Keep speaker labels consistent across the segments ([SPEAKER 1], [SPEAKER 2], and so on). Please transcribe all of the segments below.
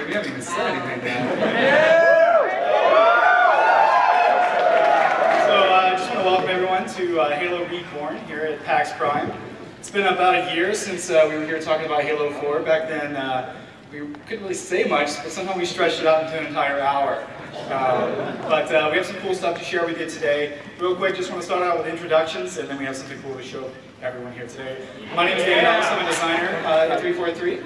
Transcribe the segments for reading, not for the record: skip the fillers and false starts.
[SPEAKER 1] We haven't even said anything yet. So I just want to welcome everyone to Halo Reborn here at PAX Prime. It's been about a year since we were here talking about Halo 4. Back then, we couldn't really say much, but somehow we stretched it out into an entire hour. But we have some cool stuff to share with you today. Real quick, just want to start out with introductions, and then we have something cool to show everyone here today. My name is David Ellis. I'm a designer at 343.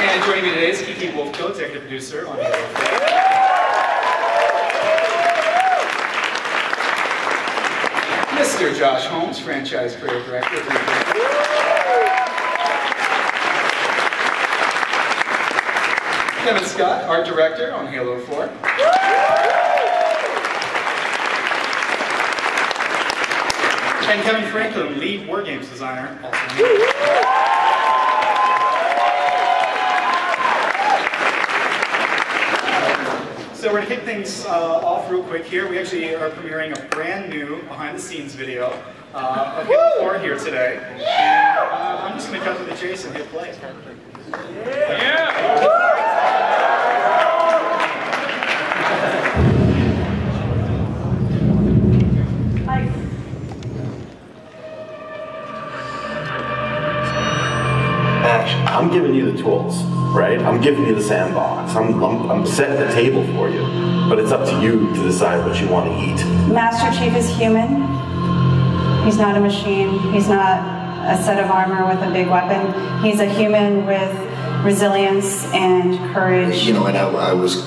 [SPEAKER 1] And joining me today is Kiki Wolfco, executive producer on Halo 4. Mr. Josh Holmes, franchise creative director at 343. Kevin Scott, art director on Halo 4. And Kevin Franklin, lead war games designer, also on Halo 4. So we're going to kick things off real quick here. We actually are premiering a brand new behind-the-scenes video of Halo 4 here today. And I'm just going to cut to the chase and hit play. Yeah!
[SPEAKER 2] I'm giving you the tools, right? I'm giving you the sandbox. I'm setting the table for you, but it's up to you to decide what you want to eat.
[SPEAKER 3] Master Chief is human. He's not a machine. He's not a set of armor with a big weapon. He's a human with resilience and courage.
[SPEAKER 4] You know, and I was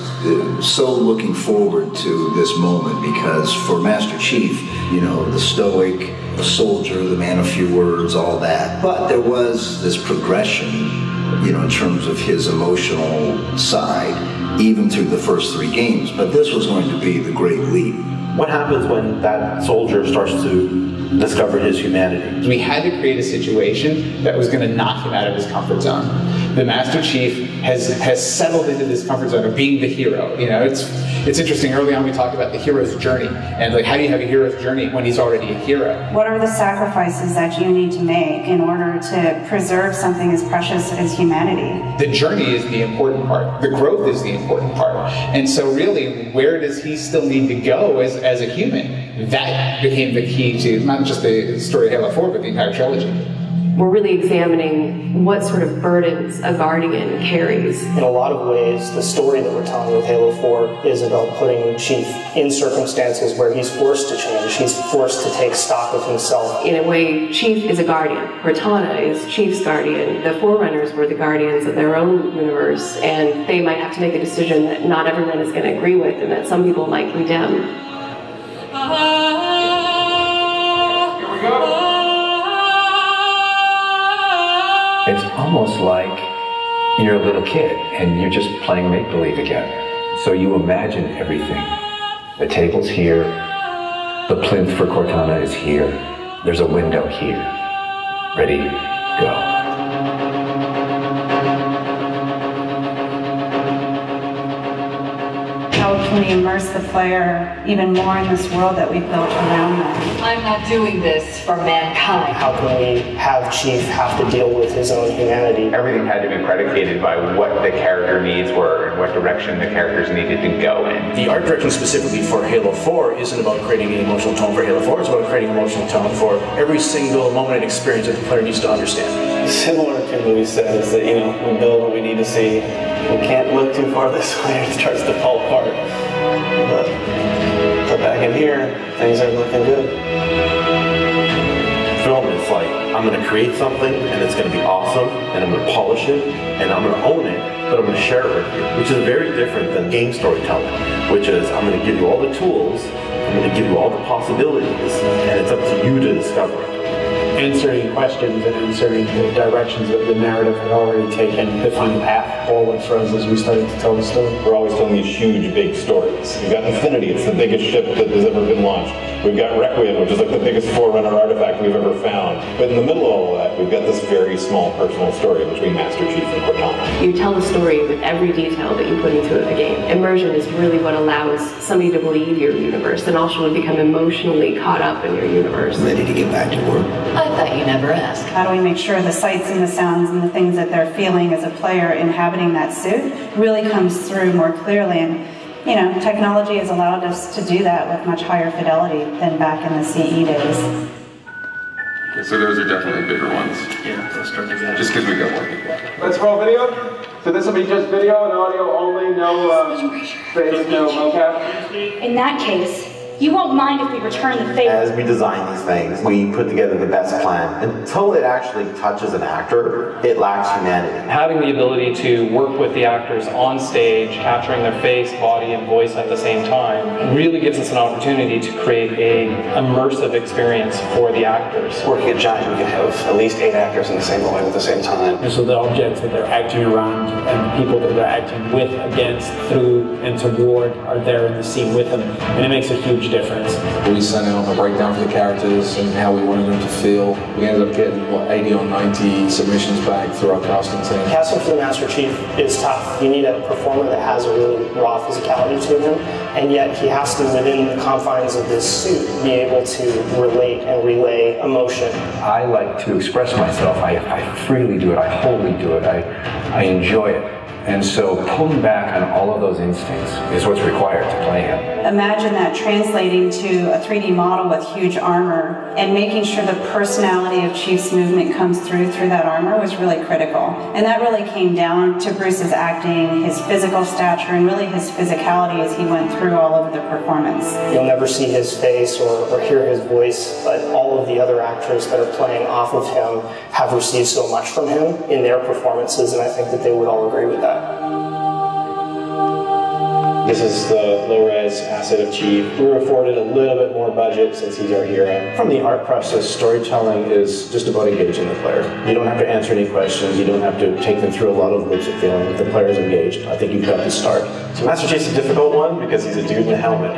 [SPEAKER 4] so looking forward to this moment because for Master Chief, you know, the stoic, the soldier, the man of few words, all that. But there was this progression, you know, in terms of his emotional side, even through the first 3 games. But this was going to be the great leap.
[SPEAKER 2] What happens when that soldier starts to discover his humanity?
[SPEAKER 5] We had to create a situation that was going to knock him out of his comfort zone. The Master Chief has settled into this comfort zone of being the hero. You know, it's interesting. Early on, we talked about the hero's journey, and like, how do you have a hero's journey when he's already a hero?
[SPEAKER 3] What are the sacrifices that you need to make in order to preserve something as precious as humanity?
[SPEAKER 5] The journey is the important part. The growth is the important part. And so, really, where does he still need to go as a human? That became the key to not just the story of Halo 4, but the entire trilogy.
[SPEAKER 6] We're really examining what sort of burdens a Guardian carries.
[SPEAKER 7] In a lot of ways, the story that we're telling with Halo 4 is about putting Chief in circumstances where he's forced to change. He's forced to take stock of himself.
[SPEAKER 6] In a way, Chief is a Guardian. Cortana is Chief's Guardian. The Forerunners were the Guardians of their own universe, and they might have to make a decision that not everyone is going to agree with and that some people might condemn.
[SPEAKER 1] Here we go.
[SPEAKER 8] It's almost like you're a little kid and you're just playing make-believe again. So you imagine everything. The table's here, the plinth for Cortana is here, there's a window here. Ready, go.
[SPEAKER 3] How can we immerse the player even more in this world that we've built around them?
[SPEAKER 9] I'm not doing this for mankind.
[SPEAKER 7] How can we have Chief have to deal with his own humanity?
[SPEAKER 10] Everything had to be predicated by what the character needs were and what direction the characters needed to go in.
[SPEAKER 7] The art direction specifically for Halo 4 isn't about creating an emotional tone for Halo 4, it's about creating an emotional tone for every single moment and experience that the player needs to understand. Similar to what we said is that, you know, we build what we need to see. We can't look too far this way, it starts to fall apart. But back in here, things are looking good.
[SPEAKER 2] Film is like, I'm going to create something and it's going to be awesome and I'm going to polish it and I'm going to own it, but I'm going to share it with you, which is very different than game storytelling, which is I'm going to give you all the tools, I'm going to give you all the possibilities, and it's up to you to discover it.
[SPEAKER 11] Answering questions and answering the directions that the narrative had already taken to find a path forward for us as we started to tell the story.
[SPEAKER 12] We're always telling these huge, big stories. You've got Infinity, it's the biggest ship that has ever been launched. We've got Requiem, which is like the biggest Forerunner artifact we've ever found. But in the middle of all that, we've got this very small personal story between Master Chief and Cortana.
[SPEAKER 6] You tell the story with every detail that you put into a game. Immersion is really what allows somebody to believe your universe and also become emotionally caught up in your universe.
[SPEAKER 4] Ready to get back to work?
[SPEAKER 9] I thought you never asked.
[SPEAKER 3] How do we make sure the sights and the sounds and the things that they're feeling as a player inhabiting that suit really comes through more clearly? And you know, technology has allowed us to do that with much higher fidelity than back in the CE days.
[SPEAKER 13] Okay, so those are definitely bigger ones.
[SPEAKER 1] Yeah, those start to get.
[SPEAKER 13] Just because we got more people.
[SPEAKER 11] Let's roll video. So this will be just video and audio only, no face, no mocap.
[SPEAKER 14] In that case, you won't mind if we return the favor.
[SPEAKER 2] As we design these things, we put together the best plan. Until it actually touches an actor, it lacks humanity.
[SPEAKER 15] Having the ability to work with the actors on stage, capturing their face, body, and voice at the same time, really gives us an opportunity to create an immersive experience for the actors.
[SPEAKER 7] Working at Giant, we can have at least 8 actors in the same volume at the same time.
[SPEAKER 11] And so the objects that they're acting around and the people that they're acting with, against, through, and toward are there in the scene with them. And it makes a huge difference.
[SPEAKER 16] We sent out a breakdown for the characters and how we wanted them to feel. We ended up getting, 80 or 90 submissions back through our casting team.
[SPEAKER 17] Casting for the Master Chief is tough. You need a performer that has a really raw physicality to him, and yet he has to, within the confines of this suit, be able to relate and relay emotion.
[SPEAKER 8] I like to express myself. I freely do it. I wholly do it. I enjoy it. And so pulling back on all of those instincts is what's required to play him.
[SPEAKER 3] Imagine that translating to a 3D model with huge armor and making sure the personality of Chief's movement comes through that armor was really critical. And that really came down to Bruce's acting, his physical stature, and really his physicality as he went through all of the performance.
[SPEAKER 17] You'll never see his face or hear his voice, but all of the other actors that are playing off of him have received so much from him in their performances, and I think that they would all agree with that.
[SPEAKER 7] This is the low-res asset of Chief. We were afforded a little bit more budget since he's our hero. From the art process, storytelling is just about engaging the player. You don't have to answer any questions. You don't have to take them through a lot of loops of feeling. If the player's engaged, I think you've got to start. So Master Chief's a difficult one because he's a dude in a helmet.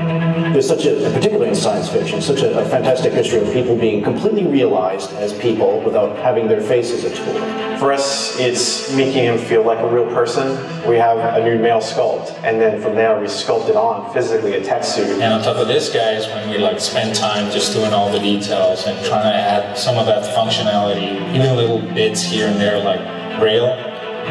[SPEAKER 7] There's such a, particularly in science fiction, such a fantastic history of people being completely realized as people without having their face as a tool. For us, it's making him feel like a real person. We have a new male sculpt, and then from there we sculpt it on physically, a tech suit.
[SPEAKER 18] And on top of this, guys, when we spend time just doing all the details and trying to add some of that functionality, even little bits here and there like braille,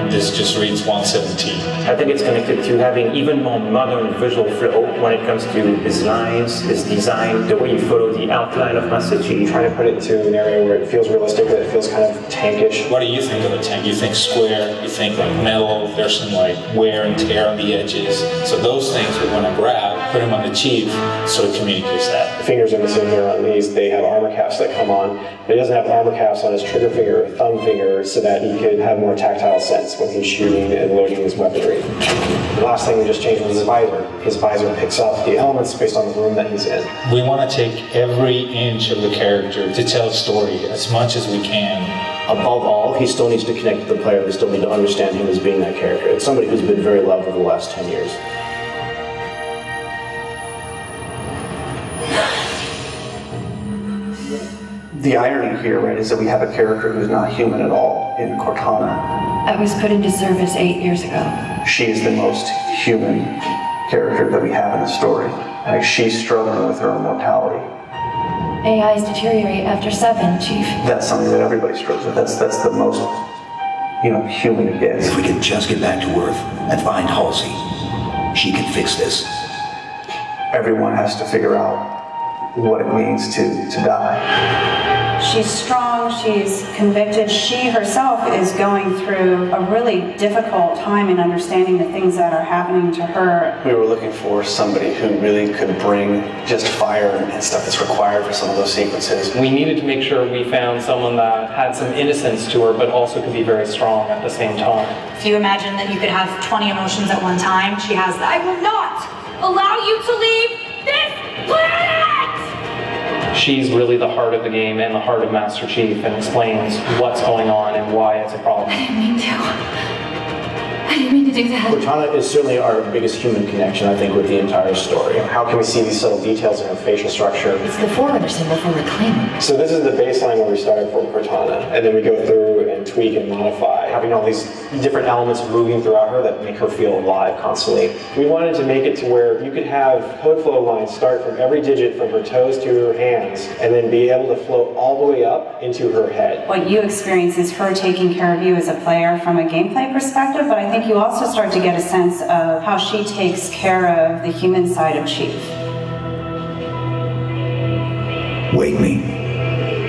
[SPEAKER 18] this just reads 117.
[SPEAKER 19] I think it's connected to having even more modern visual flow when it comes to his lines, his design, the way you follow the outline of Master Chief.
[SPEAKER 7] Trying to put it to an area where it feels realistic, that it feels kind of tankish.
[SPEAKER 18] What do you think of a tank? You think square, you think metal, there's some wear and tear on the edges. So those things we want to grab, put them on the Chief so it communicates that.
[SPEAKER 7] The fingers are missing here on these. They have armor caps that come on, but he doesn't have armor caps on his trigger finger or thumb finger so that he could have more tactile sense when he's shooting and loading his weaponry. The last thing we just changed was his visor. His visor picks up the elements based on the room that he's in.
[SPEAKER 18] We want to take every inch of the character to tell a story as much as we can.
[SPEAKER 7] Above all, he still needs to connect with the player. They still need to understand him as being that character. It's somebody who's been very loved over the last 10 years.
[SPEAKER 20] The irony here, right, is that we have a character who's not human at all in Cortana.
[SPEAKER 9] I was put into service 8 years ago.
[SPEAKER 20] She is the most human character that we have in the story. Like, she's struggling with her own mortality.
[SPEAKER 9] AIs deteriorate after 7, Chief.
[SPEAKER 20] That's something that everybody struggles with. That's the most, human it gets.
[SPEAKER 4] If we could just get back to Earth and find Halsey, she can fix this.
[SPEAKER 20] Everyone has to figure out what it means to die.
[SPEAKER 3] She's strong, she's convicted. She herself is going through a really difficult time in understanding the things that are happening to her.
[SPEAKER 7] We were looking for somebody who really could bring just fire and stuff that's required for some of those sequences.
[SPEAKER 15] We needed to make sure we found someone that had some innocence to her, but also could be very strong at the same time.
[SPEAKER 14] If you imagine that you could have 20 emotions at one time, she has that. I will not allow you to leave this planet!
[SPEAKER 15] She's really the heart of the game and the heart of Master Chief and explains what's going on and why it's a problem.
[SPEAKER 14] I didn't mean to.
[SPEAKER 9] I didn't mean to do that.
[SPEAKER 17] Cortana is certainly our biggest human connection, I think, with the entire story. How can we see these subtle details in her facial structure?
[SPEAKER 9] It's the Forerunner symbol for reclaiming.
[SPEAKER 17] So this is the baseline where we started for Cortana, and then we go through and tweak and modify, having all these different elements moving throughout her that make her feel alive constantly. We wanted to make it to where you could have code flow lines start from every digit from her toes to her hands, and then be able to flow all the way up into her head.
[SPEAKER 3] What you experience is her taking care of you as a player from a gameplay perspective, but I think you also start to get a sense of how she takes care of the human side of Chief.
[SPEAKER 4] Wake me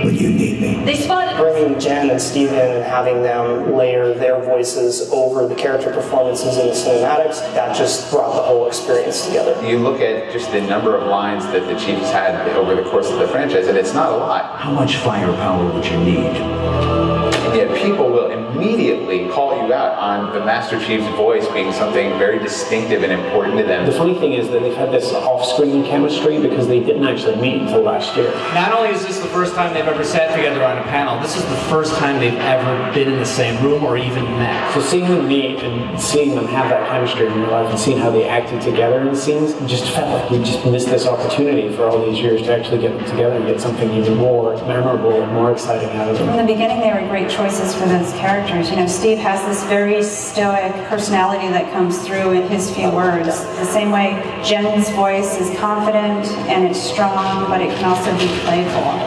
[SPEAKER 4] when you need me.
[SPEAKER 14] They spotted
[SPEAKER 17] Bringing Jen and Steve in and having them layer their voices over the character performances in the cinematics, that just brought the whole experience together.
[SPEAKER 10] You look at just the number of lines that the Chiefs had over the course of the franchise, and it's not a lot.
[SPEAKER 8] How much firepower would you need?
[SPEAKER 10] And yet people will immediately call you out on the Master Chief's voice being something very distinctive and important to them.
[SPEAKER 11] The funny thing is that they've had this off-screen chemistry because they didn't actually meet until last year.
[SPEAKER 21] Not only is this the first time they've ever sat together on a panel, this is the first time they've ever been in the same room or even met.
[SPEAKER 11] So seeing them meet and seeing them have that chemistry in real life and seeing how they acted together in the scenes, it just felt like we just missed this opportunity for all these years to actually get them together and get something even more memorable and more exciting out of them.
[SPEAKER 3] From the beginning, they were great choices for those characters. You know, Steve has this very stoic personality that comes through in his few words. The same way Jen's voice is confident and it's strong, but it can also be playful.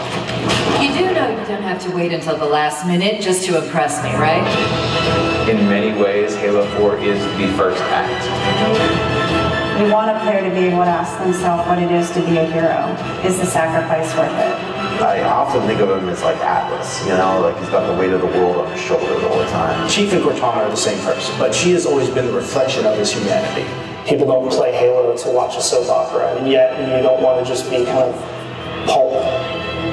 [SPEAKER 9] You do know you don't have to wait until the last minute just to impress me, right?
[SPEAKER 10] In many ways, Halo 4 is the first act.
[SPEAKER 3] We want a player to be able to ask themselves what it is to be a hero. Is the sacrifice worth it?
[SPEAKER 2] I often think of him as like Atlas, you know, like he's got the weight of the world on his shoulders all the time.
[SPEAKER 17] Chief and Cortana are the same person, but she has always been the reflection of his humanity. People don't play Halo to watch a soap opera, and yet you don't want to just be kind of pulp.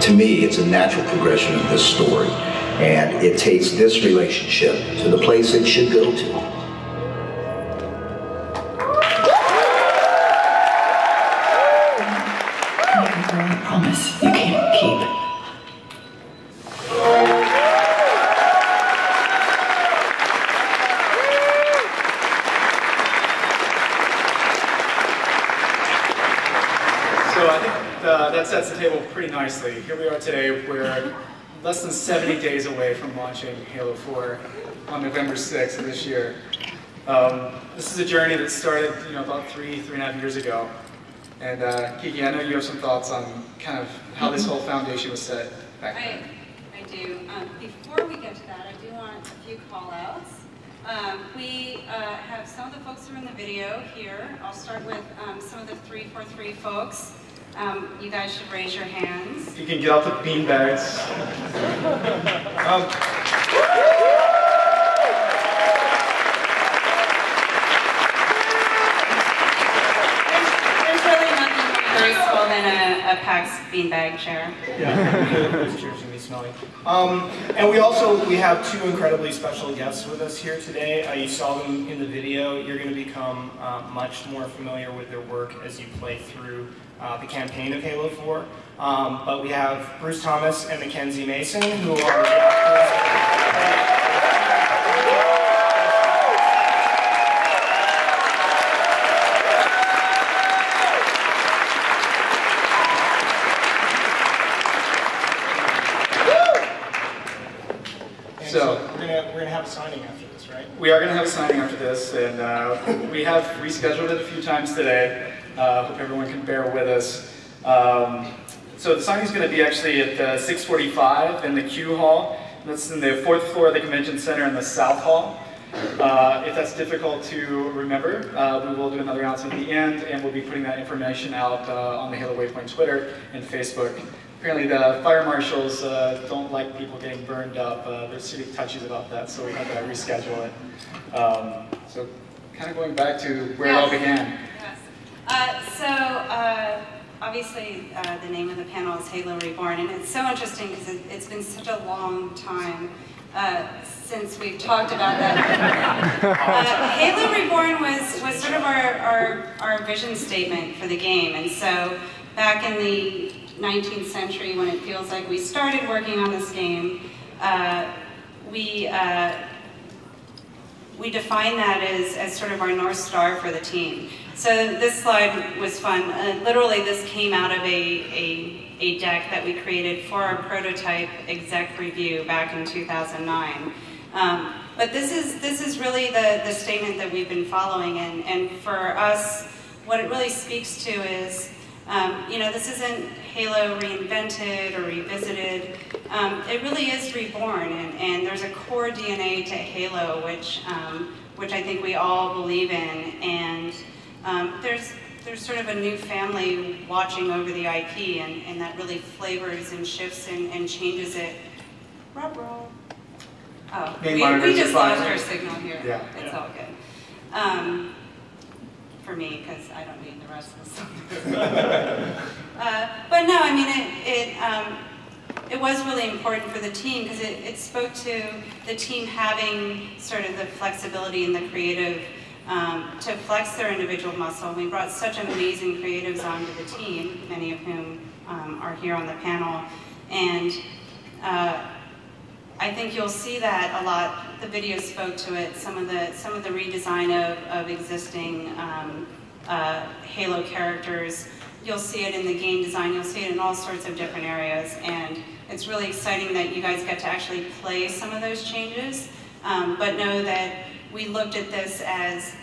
[SPEAKER 4] To me, it's a natural progression of this story, and it takes this relationship to the place it should go to.
[SPEAKER 9] Promise you can't keep.
[SPEAKER 1] So I think that sets the table pretty nicely. Here we are today, we're less than 70 days away from launching Halo 4 on November 6th of this year. This is a journey that started about three and a half years ago. And Kiki, I know you have some thoughts on kind of how this whole foundation was set back then.
[SPEAKER 3] I do. Before we get to that, I do want a few call-outs. We have some of the folks who are in the video here. I'll start with some of the 343 folks. You guys should raise your hands.
[SPEAKER 1] If you can get out the bean bags.
[SPEAKER 3] Graceful than a PAX beanbag chair.
[SPEAKER 22] Yeah, those chairs can be smelly. And we have two incredibly special guests with us here today. You saw them in the video. You're going to become much more familiar with their work as you play through the campaign of Halo 4. But we have Bruce Thomas and Mackenzie Mason, who are the actors. So we're gonna have a signing after this, right?
[SPEAKER 1] We are going to have a signing after this, and we have rescheduled it a few times today. Hope everyone can bear with us. So the signing is going to be actually at 6:45 in the Q Hall. That's in the 4th floor of the Convention Center in the South Hall. If that's difficult to remember, we will do another announcement at the end, and we'll be putting that information out on the Halo Waypoint Twitter and Facebook. Apparently the fire marshals don't like people getting burned up. They're city touchies about that, so we had to reschedule it. So kind of going back to where it all began.
[SPEAKER 3] Yes. Obviously the name of the panel is Halo Reborn, and it's so interesting because it's been such a long time since we've talked about that. Halo Reborn was sort of our vision statement for the game, and so back in the 19th century, when it feels like we started working on this game, we we define that as sort of our North Star for the team. So this slide was fun. Literally, this came out of a deck that we created for our prototype exec review back in 2009. But this is really the statement that we've been following, and for us, what it really speaks to is, you know, this isn't Halo reinvented or revisited. It really is reborn, and there's a core DNA to Halo, which I think we all believe in, and there's sort of a new family watching over the IP, and that really flavors and shifts and changes it. Ruh-roh. Oh, we just lost our signal here. Yeah. It's all good. For me, because I don't need the rest of the song. But no, I mean, it was really important for the team because it spoke to the team having sort of the flexibility and the creative to flex their individual muscle. We brought such amazing creatives onto the team, many of whom are here on the panel, and I think you'll see that a lot. The video spoke to it. Some of the redesign of existing Halo characters. You'll see it in the game design. You'll see it in all sorts of different areas, and it's really exciting that you guys get to actually play some of those changes. But know that we looked at this as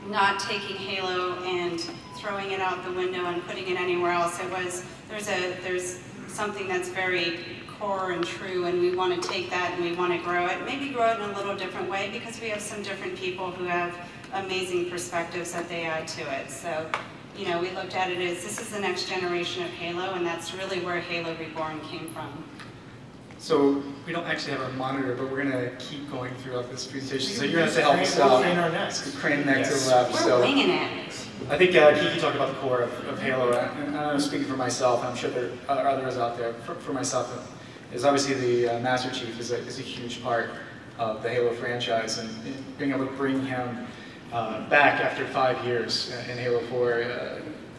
[SPEAKER 3] not taking Halo and throwing it out the window and putting it anywhere else. It was there's something that's very core and true, and we want to take that and we want to grow it. Maybe grow it in a little different way because we have some different people who have amazing perspectives that they add to it. So, you know, we looked at it as this is the next generation of Halo, and that's really where Halo Reborn came from.
[SPEAKER 1] So we don't actually have our monitor, but we're going to keep going throughout this presentation. So you're going to have to help us out.
[SPEAKER 22] Crane our necks.
[SPEAKER 1] Crane neck to the left.
[SPEAKER 3] We're winging it.
[SPEAKER 1] I think Kiki talked about the core of Halo, and I'm speaking for myself, I'm sure there are others out there. For myself, is obviously the Master Chief is a huge part of the Halo franchise, and being able to bring him back after 5 years in Halo 4,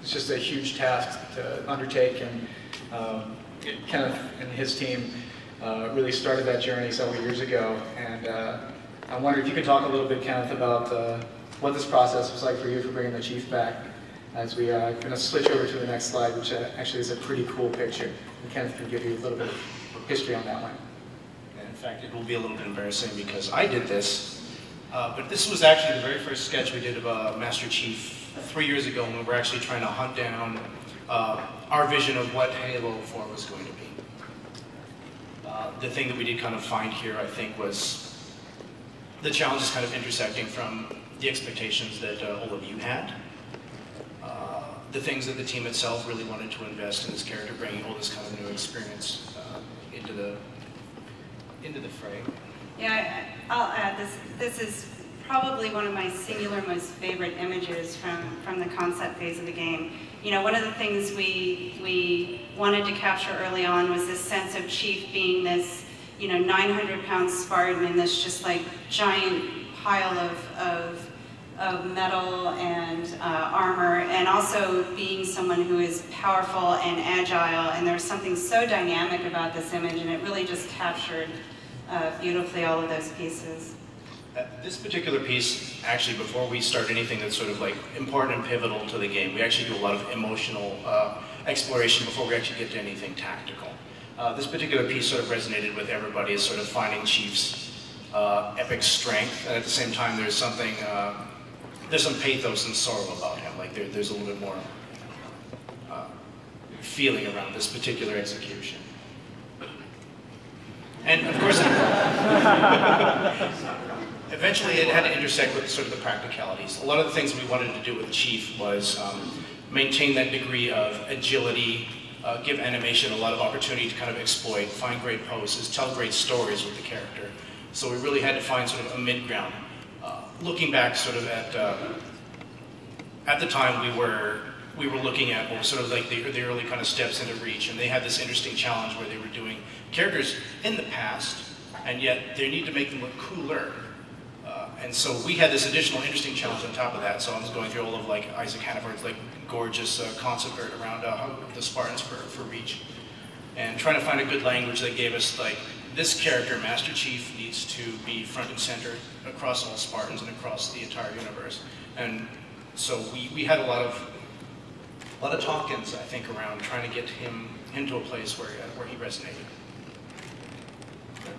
[SPEAKER 1] it's just a huge task to undertake, and Kenneth and his team really started that journey several years ago, and I wonder if you could talk a little bit, Kenneth, about what this process was like for you for bringing the Chief back, as we are going to switch over to the next slide, which actually is a pretty cool picture, and Kenneth can give you a little bit of history on that one.
[SPEAKER 5] And in fact, it will be a little bit embarrassing because I did this, but this was actually the very first sketch we did of Master Chief 3 years ago when we were actually trying to hunt down our vision of what Halo 4 was going to be. The thing that we did kind of find here, I think, was the challenges kind of intersecting from the expectations that all of you had, the things that the team itself really wanted to invest in this character, bringing all this kind of new experience into the fray.
[SPEAKER 3] Yeah, I'll add this. This is probably one of my singular most favorite images from the concept phase of the game. You know, one of the things we wanted to capture early on was this sense of Chief being this, you know, 900-pound Spartan in this just like giant pile of metal and armor, and also being someone who is powerful and agile, and there's something so dynamic about this image, and it really just captured beautifully all of those pieces.
[SPEAKER 5] This particular piece, actually, before we start anything that's sort of like important and pivotal to the game, we actually do a lot of emotional exploration before we actually get to anything tactical. This particular piece sort of resonated with everybody as sort of finding Chief's epic strength, and at the same time there's something, there's some pathos and sorrow about him. Like there's a little bit more feeling around this particular execution. And of course, eventually it had to intersect with sort of the practicalities. A lot of the things we wanted to do with Chief was maintain that degree of agility, give animation a lot of opportunity to kind of exploit, find great poses, tell great stories with the character. So we really had to find sort of a mid-ground. Looking back sort of at the time we were looking at what was sort of like the early kind of steps into Reach, and they had this interesting challenge where they were doing characters in the past, and yet they need to make them look cooler. And so we had this additional interesting challenge on top of that. So I was going through all of like Isaac Hannaford's like gorgeous concept art around the Spartans for Reach, and trying to find a good language that gave us like this character, Master Chief, needs to be front and center across all Spartans and across the entire universe. And so we had a lot of talk-ins, I think, around trying to get him into a place where he resonated.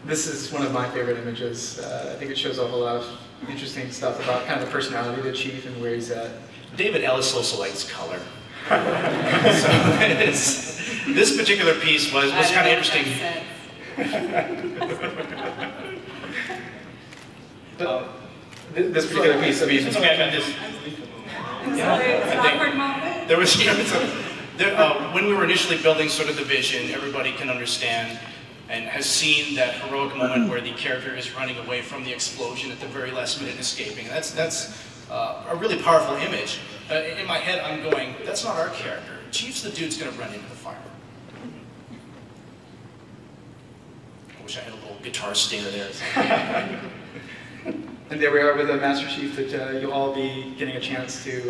[SPEAKER 1] This is one of my favorite images. I think it shows off a lot of interesting stuff about kind of the personality of the Chief and where he's at.
[SPEAKER 5] David Ellis also likes color. So this particular piece was kind of interesting.
[SPEAKER 1] But this particular piece, I mean,
[SPEAKER 5] okay, I got this. There was, when we were initially building sort of the vision, everybody can understand and has seen that heroic moment where the character is running away from the explosion at the very last minute, escaping. That's a really powerful image. In my head, I'm going, that's not our character. Chief's the dude's going to run into the fire. I wish I had a little guitar stinger there.
[SPEAKER 1] And there we are with the Master Chief that you'll all be getting a chance to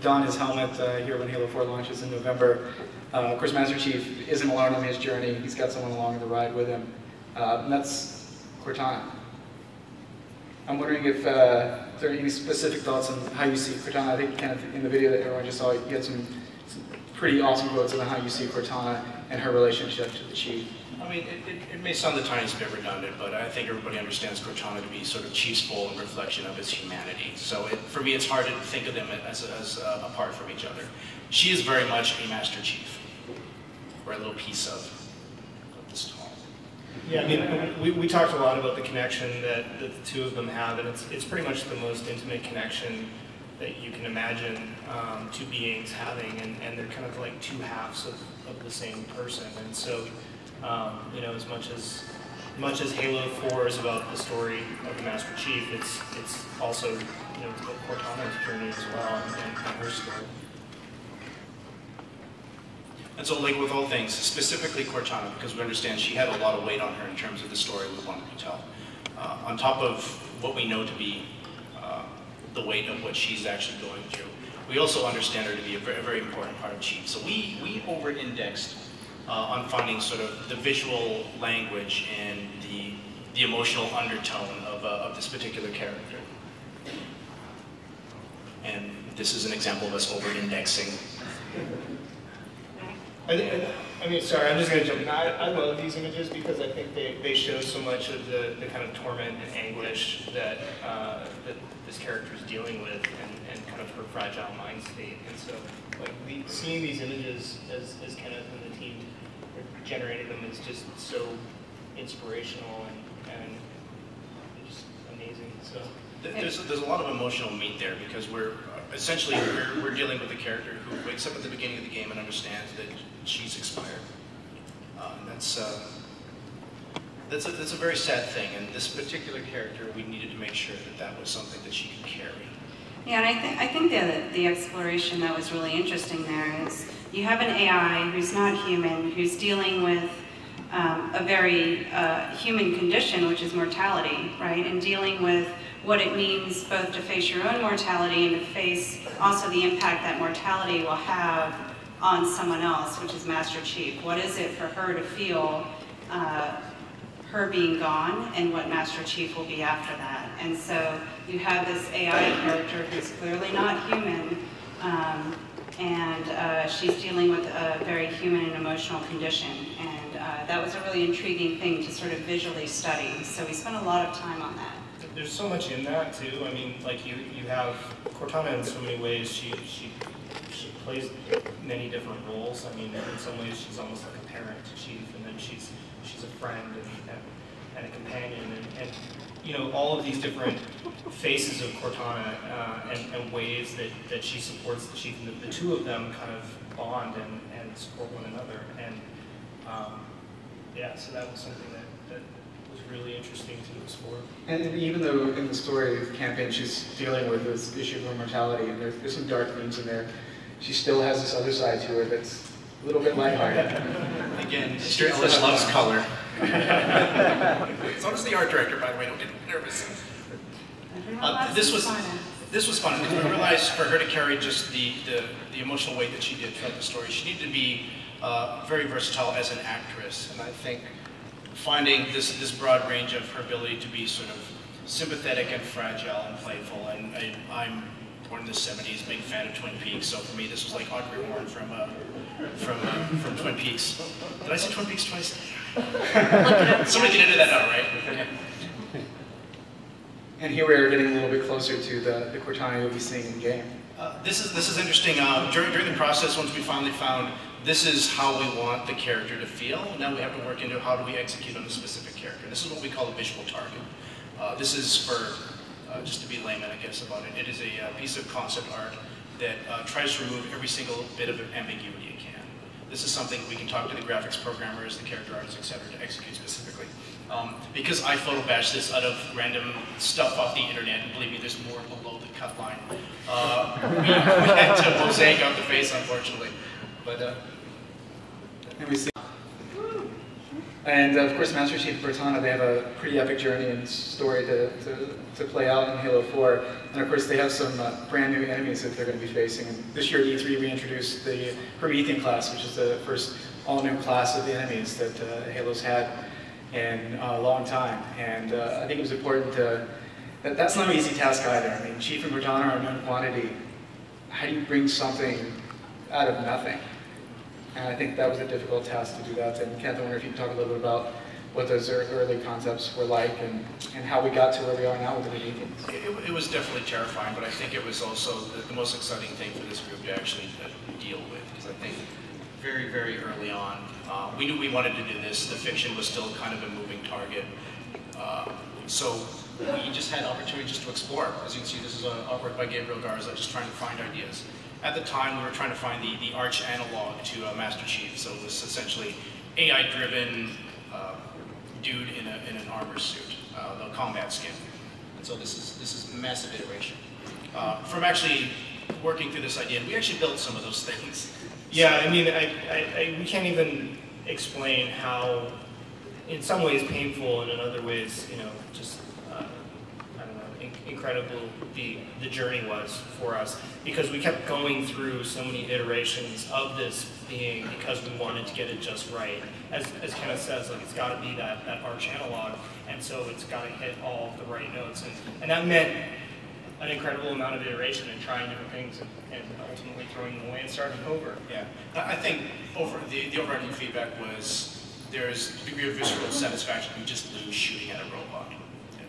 [SPEAKER 1] don his helmet here when Halo 4 launches in November. Of course, Master Chief isn't alone on his journey. He's got someone along the ride with him, and that's Cortana. I'm wondering if there are any specific thoughts on how you see Cortana. I think kind of in the video that everyone just saw, you had some pretty awesome quotes on how you see Cortana and her relationship to the Chief.
[SPEAKER 5] I mean, it may sound the tiniest bit redundant, but I think everybody understands Cortana to be sort of Chief's full and reflection of his humanity. So for me, it's hard to think of them as apart from each other. She is very much a Master Chief, or a little piece of this tall.
[SPEAKER 22] Yeah, I mean, we talked a lot about the connection that the two of them have, and it's pretty much the most intimate connection that you can imagine two beings having, and they're kind of like two halves of the same person. And so, you know, as much as Halo 4 is about the story of the Master Chief, it's also, you know, it's about Cortana's journey as well and her story.
[SPEAKER 5] And so, like with all things, specifically Cortana, because we understand she had a lot of weight on her in terms of the story we wanted to tell. On top of what we know to be the weight of what she's actually going through, we also understand her to be a very important part of Chief. So we over-indexed on finding sort of the visual language and the emotional undertone of this particular character. And this is an example of us over-indexing.
[SPEAKER 22] I mean, sorry, I'm just going to jump in. I love these images because I think they show so much of the kind of torment and anguish that this character is dealing with, and kind of her fragile mind state. And so, like, seeing these images as Kenneth and the team are generating them is just so inspirational and just amazing. So
[SPEAKER 5] there's a lot of emotional meat there, because we're dealing with a character who wakes up at the beginning of the game and understands that she's expired. And that's a very sad thing. And this particular character, we needed to make sure that was something that she could carry.
[SPEAKER 3] Yeah, and I think the exploration that was really interesting there is you have an AI who's not human, who's dealing with a very human condition, which is mortality, right? And dealing with what it means both to face your own mortality and to face also the impact that mortality will have on someone else, which is Master Chief. What is it for her to feel her being gone, and what Master Chief will be after that? And so you have this AI character who's clearly not human, and she's dealing with a very human and emotional condition. And that was a really intriguing thing to sort of visually study. So we spent a lot of time on that.
[SPEAKER 22] there's so much in that too. I mean, like you have Cortana in so many ways. She plays many different roles. I mean, in some ways she's almost like a parent to Chief, and then she's a friend and a companion, and you know, all of these different faces of Cortana and ways that she supports the Chief, and the two of them kind of bond and support one another. And yeah, so that was something that was really interesting to explore.
[SPEAKER 1] And even though in the story of the campaign she's dealing with this issue of immortality, and there's some dark themes in there, she still has this other side to her that's a little bit lighthearted.
[SPEAKER 5] Again, Mr. Ellis loves color. So does the art director, by the way, don't get nervous. This was fun because we realized for her to carry just the emotional weight that she did throughout the story, she needed to be very versatile as an actress. And I think finding this broad range of her ability to be sort of sympathetic and fragile and playful. And I'm born in the 70s, big fan of Twin Peaks, so for me this was like Audrey Horne from Twin Peaks. Did I say Twin Peaks twice? Somebody can edit that out, right? Okay.
[SPEAKER 1] And here we are getting a little bit closer to the Cortana you'll be seeing in game.
[SPEAKER 5] This is interesting. During the process, once we finally found this is how we want the character to feel, now we have to work into how do we execute on a specific character. This is what we call a visual target. This is for, just to be layman, I guess, about it, it is a piece of concept art that tries to remove every single bit of ambiguity it can. This is something we can talk to the graphics programmers, the character artists, etc., to execute specifically. Because I photo bashed this out of random stuff off the internet, and believe me, there's more below the cut line. We had to mosaic out the face, unfortunately. But,
[SPEAKER 1] and we see. And of course, Master Chief and Cortana, they have a pretty epic journey and story to play out in Halo 4. And of course, they have some brand new enemies that they're going to be facing. And this year at E3, we introduced the Promethean class, which is the first all-new class of the enemies that Halo's had in a long time. And I think it was important that's not an easy task either. I mean, Chief and Cortana are a known quantity. How do you bring something out of nothing? And I think that was a difficult task to do that. And Kent, I wonder if you can talk a little bit about what those early concepts were like and how we got to where we are now with the Prometheans.
[SPEAKER 5] It was definitely terrifying, but I think it was also the most exciting thing for this group to actually deal with. Because I think very, very early on, we knew we wanted to do this. The fiction was still kind of a moving target. So we just had opportunity just to explore. As you can see, this is artwork by Gabriel Garza, just trying to find ideas. At the time, we were trying to find the arch analog to Master Chief, so it was essentially AI-driven dude in an armor suit, the combat skin. And so this is a massive iteration. From actually working through this idea, and we actually built some of those things.
[SPEAKER 22] Yeah, I mean, we can't even explain how, in some ways, painful, and in other ways, you know, just incredible the journey was for us, because we kept going through so many iterations of this being because we wanted to get it just right. As Kenneth says, like, it's got to be that arch analog, and so it's got to hit all of the right notes, and that meant an incredible amount of iteration and trying different things and ultimately throwing them away and starting over.
[SPEAKER 5] Yeah, I think the overarching feedback was there's a degree of visceral satisfaction. We just lose shooting at a robot.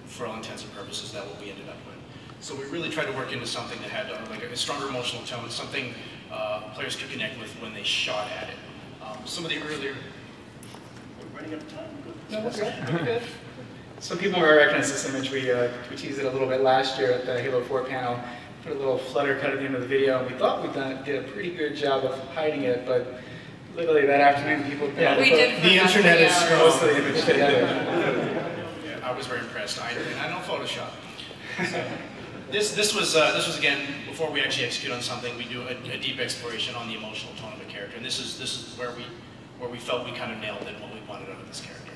[SPEAKER 5] For all intents and purposes, that's what we ended up with. So we really tried to work into something that had like a stronger emotional tone, something players could connect with when they shot at it. Some of the earlier... We're running out of time.
[SPEAKER 1] No, that's good. Some people may recognize this image. We teased it a little bit last year at the Halo 4 panel. Put a little flutter cut at the end of the video, and we thought we did a pretty good job of hiding it, but literally that afternoon people...
[SPEAKER 22] Yeah, the internet is strong.
[SPEAKER 1] Most of the image together.
[SPEAKER 5] I was very impressed. I don't Photoshop. So, this was again before we actually execute on something. We do a deep exploration on the emotional tone of a character, and this is where we felt we kind of nailed it what we wanted out of this character.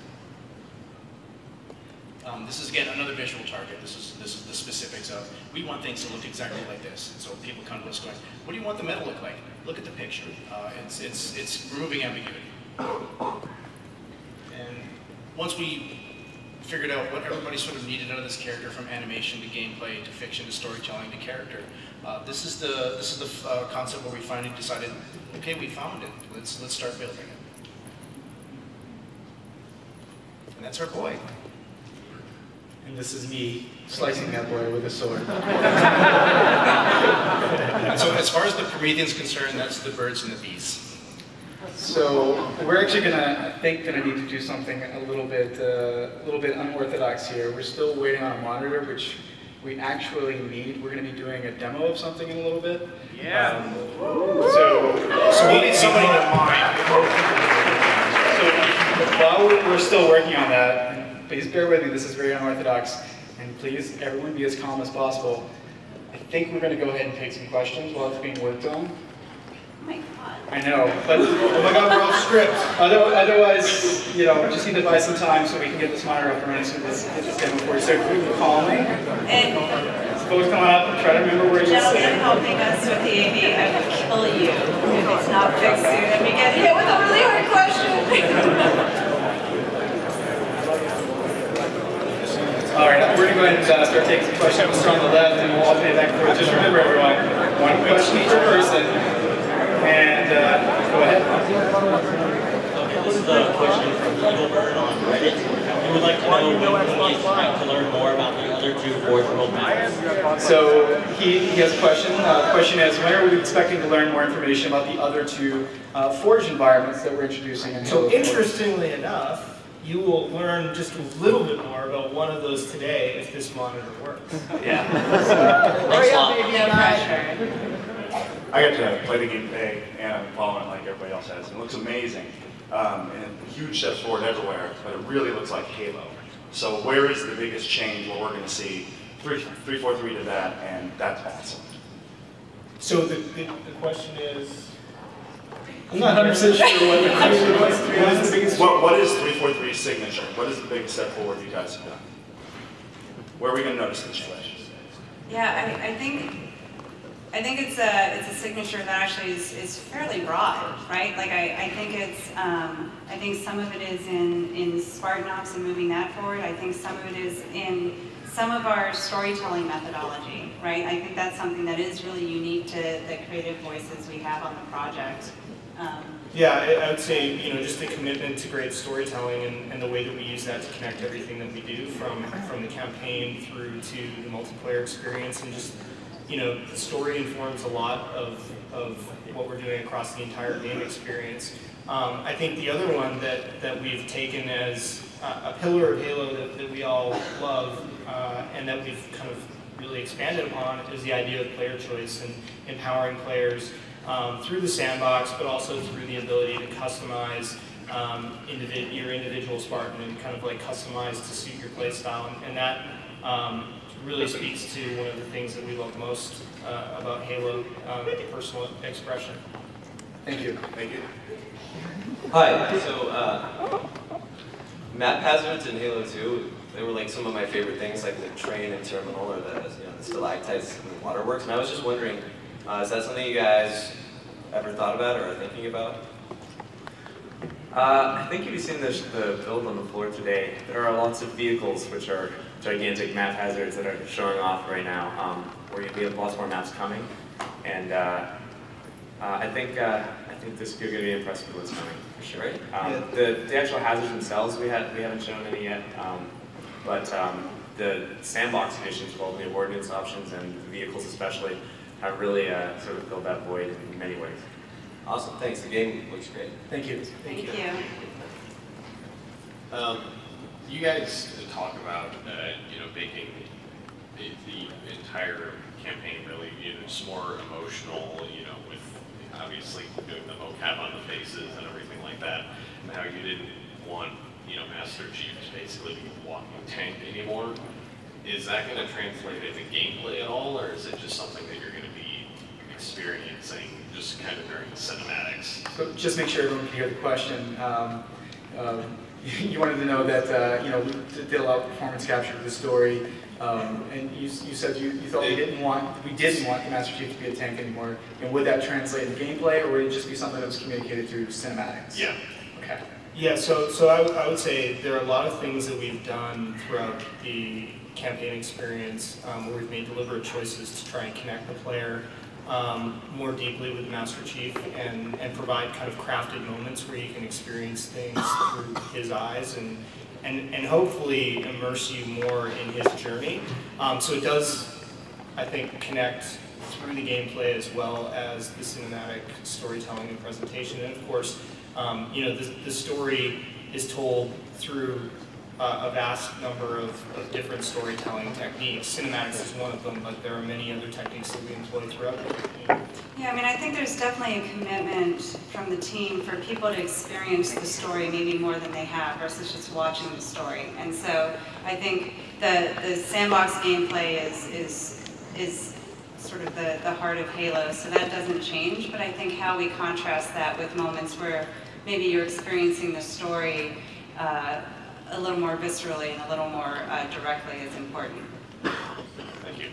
[SPEAKER 5] This is again another visual target. This is the specifics of we want things to look exactly like this. And so people come to us going, "What do you want the metal to look like? Look at the picture. It's removing ambiguity." And once we figured out what everybody sort of needed out of this character, from animation to gameplay to fiction to storytelling to character. This is the concept where we finally decided, okay, we found it. Let's start building it. And that's our boy.
[SPEAKER 1] And this is me slicing that boy with a sword.
[SPEAKER 5] And so as far as the Promethean's concerned, that's the birds and the bees.
[SPEAKER 1] So we're actually gonna need to do something a little bit unorthodox here. We're still waiting on a monitor, which we actually need. We're gonna be doing a demo of something in a little bit.
[SPEAKER 22] Yeah.
[SPEAKER 1] So we need somebody to mine. So while we're still working on that, and please bear with me. This is very unorthodox, and please everyone be as calm as possible. I think we're gonna go ahead and take some questions while it's being worked on. I know, but oh my God, we're off script. Otherwise, you know, just need to buy some time so we can get this monitor up and running so this demo for you. So calmly.
[SPEAKER 3] And
[SPEAKER 1] Suppose come on up and try to remember where you sit.
[SPEAKER 3] Gentlemen helping us with the AV, I will kill you if it's not fixed soon and we get hit with a really hard question.
[SPEAKER 1] going to go ahead and start taking some questions. We'll start on the left, and we'll alternate back and forth. Just remember, everyone, one question each person. And go ahead.
[SPEAKER 6] Okay, this is a question from Reborn on Reddit. We would like to know when we expect to learn more about the other two Forge World maps.
[SPEAKER 1] So he has a question. The question is, when are we expecting to learn more information about the other two Forge environments that we're introducing in Halo 4?
[SPEAKER 22] Interestingly enough, you will learn just a little bit more about one of those today if this monitor works.
[SPEAKER 1] Yeah.
[SPEAKER 12] I got to play the game today, and I'm following it like everybody else has. It looks amazing, and huge steps forward everywhere, but it really looks like Halo. So where is the biggest change where we're going to see 343 to that, and that's awesome.
[SPEAKER 22] So the question is...
[SPEAKER 1] I'm not 100% sure what the question was.
[SPEAKER 12] What is 343's signature? What is the biggest step forward you guys have done? Where are we going to notice this change?
[SPEAKER 3] Yeah, I think it's a signature that actually is fairly broad, right? Like I think some of it is in Spartan Ops and moving that forward. I think some of it is in some of our storytelling methodology, right? I think that's something that is really unique to the creative voices we have on the project.
[SPEAKER 22] Yeah, I would say, just the commitment to great storytelling and the way that we use that to connect everything that we do from the campaign through to the multiplayer experience, and just, the story informs a lot of what we're doing across the entire game experience. I think the other one that we've taken as a pillar of Halo that we all love and that we've kind of really expanded upon is the idea of player choice and empowering players through the sandbox, but also through the ability to customize your individual Spartan and kind of like customize to suit your play style. And that really speaks to one of the things that we love most about Halo, personal expression.
[SPEAKER 1] Thank you.
[SPEAKER 12] Thank you.
[SPEAKER 23] Hi. So map hazards in Halo 2, they were like some of my favorite things, like the train and terminal, or the stalactites and the waterworks. And I was just wondering, is that something you guys ever thought about or are thinking about?
[SPEAKER 24] I think you've seen the build on the floor today. There are lots of vehicles which are gigantic map hazards that are showing off right now. We have lots more maps coming, and I think this is going to be impressive with what's coming for sure. The actual hazards themselves we haven't shown any yet, but the sandbox conditions, well, the ordnance options and the vehicles especially, have really sort of filled that void in many ways.
[SPEAKER 23] Awesome, thanks. The game looks great.
[SPEAKER 1] Thank you.
[SPEAKER 3] Thank you.
[SPEAKER 25] You guys talk about making the entire campaign really just more emotional, with obviously doing the mocap on the faces and everything like that, and how you didn't want Master Chief to basically be a walking tank anymore. Is that going to translate into gameplay at all, or is it just something that you're going to be experiencing just kind of during the cinematics?
[SPEAKER 1] So just make sure everyone can hear the question. You wanted to know that we did a lot of performance capture of the story, and you said you thought we didn't want the Master Chief to be a tank anymore. And would that translate into gameplay, or would it just be something that was communicated through cinematics?
[SPEAKER 25] Yeah.
[SPEAKER 1] Okay.
[SPEAKER 22] Yeah. So I would say there are a lot of things that we've done throughout the campaign experience where we've made deliberate choices to try and connect the player more deeply with the Master Chief and provide kind of crafted moments where you can experience things through his eyes and hopefully immerse you more in his journey. So it does, I think, connect through the gameplay as well as the cinematic storytelling and presentation. And of course, the story is told through a vast number of different storytelling techniques. Cinematics is one of them, but there are many other techniques that we employ throughout the game.
[SPEAKER 3] Yeah, I mean, I think there's definitely a commitment from the team for people to experience the story maybe more than they have versus just watching the story. And so I think the sandbox gameplay is sort of the heart of Halo, so that doesn't change, but I think how we contrast that with moments where maybe you're experiencing the story a little more viscerally and a little more directly is important.
[SPEAKER 25] Thank you.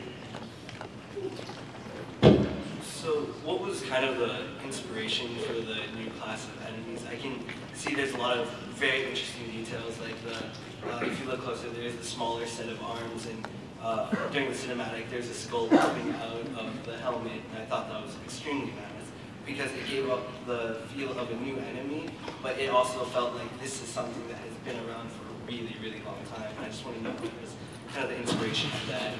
[SPEAKER 13] So what was kind of the inspiration for the new class of enemies? I can see there's a lot of very interesting details, like if you look closer, there's the smaller set of arms, and during the cinematic, there's a skull popping out of the helmet, and I thought that was extremely badass, because it gave up the feel of a new enemy, but it also felt like this is something that has been around for a really, really long time, and I just want to know what was kind of the inspiration for that.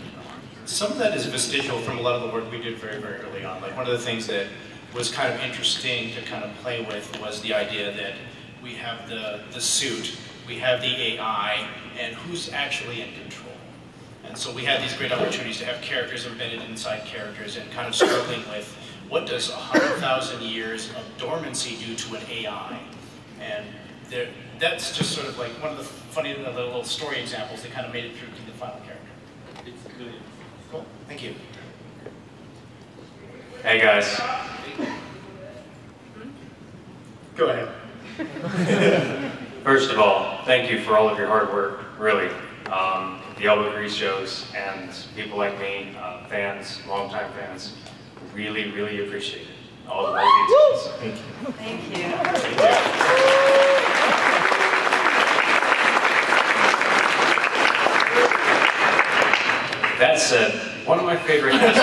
[SPEAKER 5] Some of that is vestigial from a lot of the work we did very, very early on. Like one of the things that was kind of interesting to kind of play with was the idea that we have the suit, we have the AI, and who's actually in control. And so we had these great opportunities to have characters embedded inside characters and kind of struggling with what does 100,000 years of dormancy do to an AI? And that's just sort of like one of the funny little story examples that kind of made it through to the final character. It's good. Cool. Thank you.
[SPEAKER 24] Hey guys.
[SPEAKER 5] Go ahead.
[SPEAKER 24] First of all, thank you for all of your hard work, really. The Elbow Grease shows and people like me, fans, longtime fans, really, really appreciate it. All the little details. Thank you.
[SPEAKER 3] Thank you.
[SPEAKER 24] Thank you. That said, one of my favorite sounds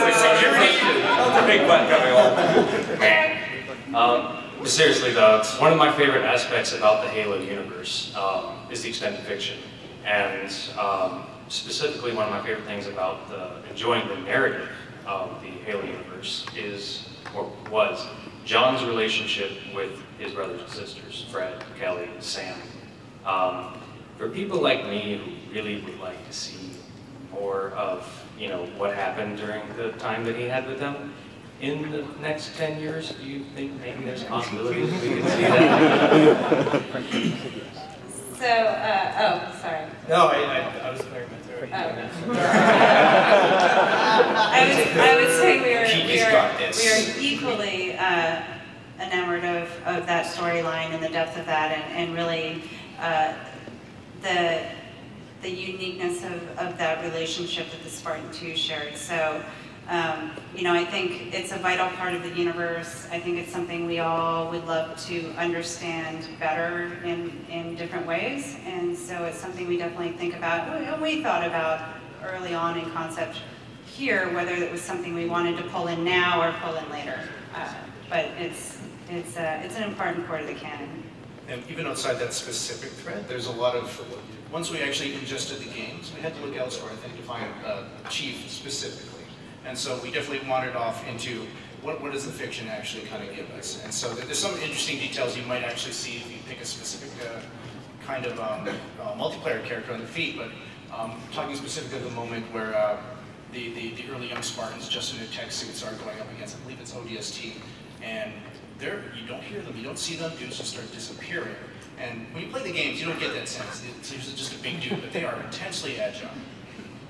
[SPEAKER 24] like security. That's a big butt coming on. Seriously though, one of my favorite aspects about the Halo universe is the extended fiction. And specifically one of my favorite things about enjoying the narrative of the Halo universe is, or was, John's relationship with his brothers and sisters, Fred, Kelly, Sam. For people like me who really would like to see more of, what happened during the time that he had with them, in the next 10 years, do you think maybe there's a possibility that we could see that?
[SPEAKER 3] So, sorry.
[SPEAKER 22] No, I was clearing my throat.
[SPEAKER 3] I would say we are equally enamored of that storyline and the depth of that, and really the uniqueness of that relationship that the Spartan 2 shared. So, I think it's a vital part of the universe. I think it's something we all would love to understand better in different ways. And so it's something we definitely think about. We thought about early on in concept here, whether it was something we wanted to pull in now or pull in later. But it's an important part of the canon.
[SPEAKER 5] And even outside that specific thread, there's a lot of, once we actually ingested the games, we had to look elsewhere, I think, to find Chief specifically. And so we definitely wandered off into what does the fiction actually kind of give us. And so there's some interesting details you might actually see if you pick a specific kind of multiplayer character on the feet, but talking specifically of the moment where the early young Spartans just in their tech suits are going up against, I believe it's ODST, and you don't hear them, you don't see them, dudes just start disappearing. And when you play the games, you don't get that sense. It's usually just a big dude, but they are intensely agile